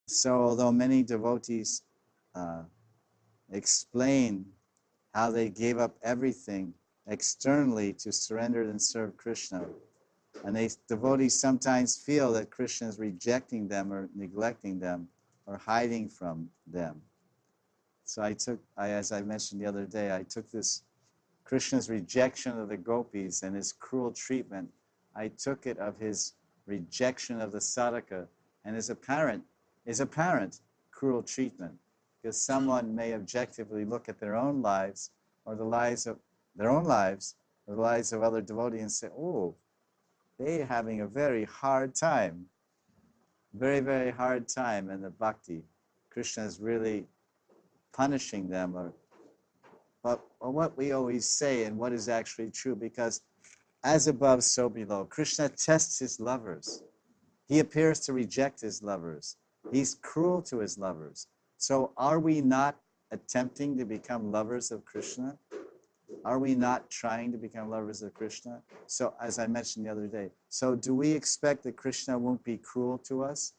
So although many devotees uh, explain how they gave up everything externally to surrender and serve Krishna, and devotees sometimes feel that Krishna is rejecting them or neglecting them or hiding from them. So as I mentioned the other day, I took this Krishna's rejection of the gopis and his cruel treatment. I took it of his rejection of the sadhaka and his apparent cruel treatment. Because someone may objectively look at their own lives or the lives of their own lives or the lives of other devotees and say, oh, they're having a very hard time, very, very hard time in the bhakti. Krishna is really punishing them. But what we always say and what is actually true, because as above, so below. Krishna tests his lovers. He appears to reject his lovers. He's cruel to his lovers. So are we not attempting to become lovers of Krishna? Are we not trying to become lovers of Krishna? So as I mentioned the other day, so do we expect that Krishna won't be cruel to us?